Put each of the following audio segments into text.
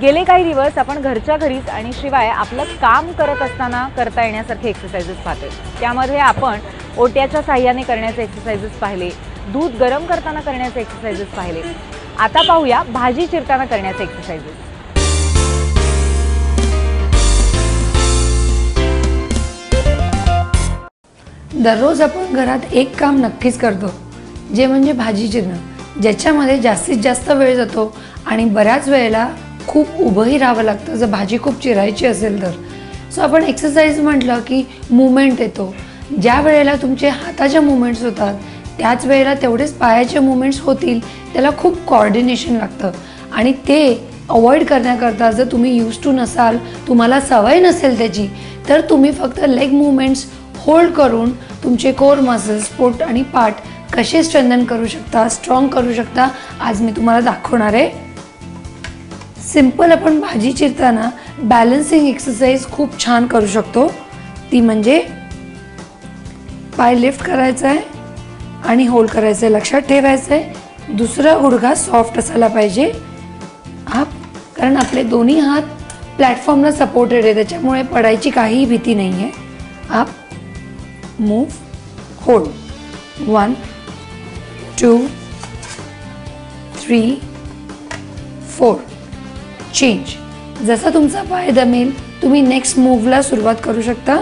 गेले काही दिवस आपण घरच्या घरीच आणि शिवाय आपलं काम करत असताना करता येण्यासारखे एक्सरसाइजेस पाहतोय। त्यामध्ये आपण ओट्याच्या साहाय्याने करण्याचे एक्सरसाइजेस पाहिले, दूध गरम करताना करण्याचे एक्सरसाइजेस पाहिले। आता पाहूया भाजी चिरताना करण्याचे एक्सरसाइजेस। दररोज आपण घरात एक काम नक्कीच करतो, जे म्हणजे भाजी चिरणं, ज्याच्यामध्ये जास्तीत जास्त वेळ जातो आणि बऱ्याच वेळेला खूप उभंही राहावं लागतं जर भाजी खूप चिरायची असेल तर। सो आपण एक्सरसाइज म्हटलं की मूवमेंट येतो। ज्या वेळेला तुमचे हाताच्या मूवमेंट्स होतात त्याच वेळेला तेवढेच पायाचे मूवमेंट्स होतील, त्याला खूप कोऑर्डिनेशन लागतं आणि ते अवॉइड करण्याकरता जर तुम्ही यूज टू नसाल, तुम्हाला सवय नसेल त्याची, तर तुम्ही फक्त लेग मूवमेंट्स होल्ड करून तुमचे कोर मसल्स, पोट आणि पाठ कसे स्ट्रेंथन करू शकता, स्ट्रॉंग करू शकता, आज मी तुम्हाला दाखवणार आहे। सिंपल आपण भाजी चिरताना बॅलन्सिंग एक्सरसाइज खूप छान करू शकतो। ती म्हणजे पाय लिफ्ट करायचा आहे आणि होल्ड करायचं आहे, लक्षात ठेवायचं आहे दुसरा गुडघा सॉफ्ट असायला पाहिजे अप, कारण आपले दोन्ही हात प्लॅटफॉर्मला सपोर्टेड आहे, त्याच्यामुळे पडायची काहीही भीती नाही आहे। Up, move, hold, 1 2 3 4, change. जसा तुमचा पाय दमेल तुम्ही नेक्स्ट मूवला सुरुवात करू शकता।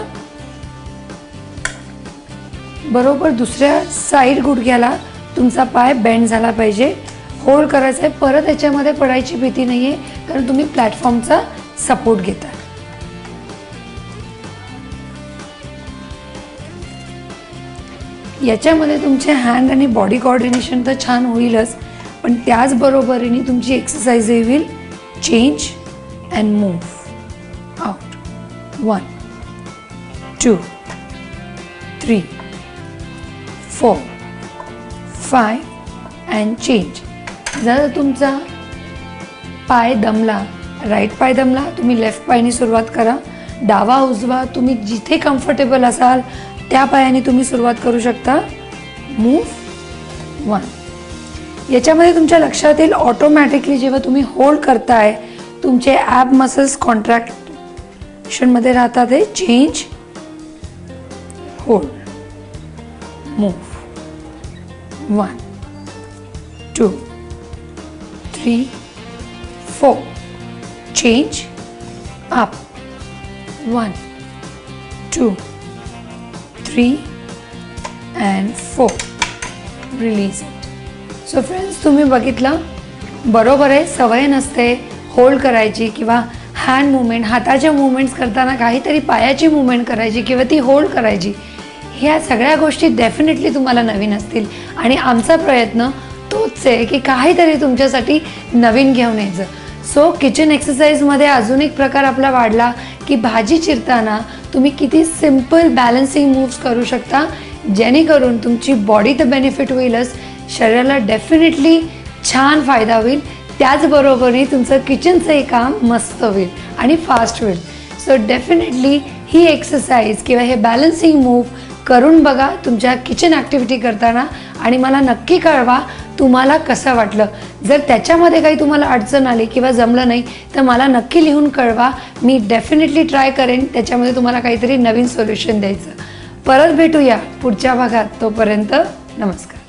बरोबर दुसऱ्या साइड गुडघ्याला तुमचा पाय बेंड झाला पाहिजे, होल्ड करायचं आहे, परत याच्यामध्ये पडायची भीती नाही आहे कारण तुम्ही प्लॅटफॉर्मचा सपोर्ट घेता। याच्यामध्ये तुमचे हँड आणि बॉडी कोऑर्डिनेशन तर छान होईलच, पण त्याचबरोबरीने तुमची एक्सरसाइज होईल change and move out, 1 2 3 4 5 and change. जर तुमचा पाय दमला, राईट पाय दमला, तुम्ही लेफ्ट पायाने सुरुवात करा। डावा उजवा तुम्ही जिथे कम्फर्टेबल असाल त्या पायाने तुम्ही सुरुवात करू शकता। मूव्ह 1। याच्यामध्ये तुमच्या लक्षात येईल ऑटोमॅटिकली जेव्हा तुम्ही होल्ड करताय तुमचे ॲब मसल्स कॉन्ट्रॅक्शनमध्ये राहतात। हे change, hold, move, 1 2 3 4, change, up, 1 2 3 and 4, release it. So friends, तुम्ही बघितलं बरोबर आहे, सवय नसते होल्ड करायची किंवा हँड मूवमेंट, हाताच्या मूवमेंट्स करताना काहीतरी पायाची मूवमेंट करायची किंवा ती होल्ड करायची, ह्या सगळ्या गोष्टी डेफिनेटली तुम्हाला नवीन असतील आणि आमचा प्रयत्न तोच आहे की काहीतरी तुमच्यासाठी नवीन घेऊन यायचं। सो किचन एक्सरसाइजमध्ये अजून एक प्रकार आपला वाढला की भाजी चिरताना तुम्ही किती सिंपल बॅलन्सिंग मूव्स करू शकता, जेणेकरून तुमची बॉडी तर बेनिफिट होईलच, शरीराला डेफिनेटली छान फायदा होईल, त्याचबरोबरही तुमचं किचनचंही काम मस्त होईल आणि फास्ट होईल। सो डेफिनेटली ही एक्सरसाइज किंवा हे बॅलन्सिंग मूव्ह करून बघा तुमच्या किचन ॲक्टिव्हिटी करताना आणि मला नक्की कळवा तुम्हाला कसं वाटलं। जर त्याच्यामध्ये काही तुम्हाला अडचण आली किंवा जमलं नाही तर मला नक्की लिहून कळवा, मी डेफिनेटली ट्राय करेन त्याच्यामध्ये तुम्हाला काहीतरी नवीन सोल्युशन द्यायचं। परत भेटूया पुढच्या भागात, तोपर्यंत नमस्कार।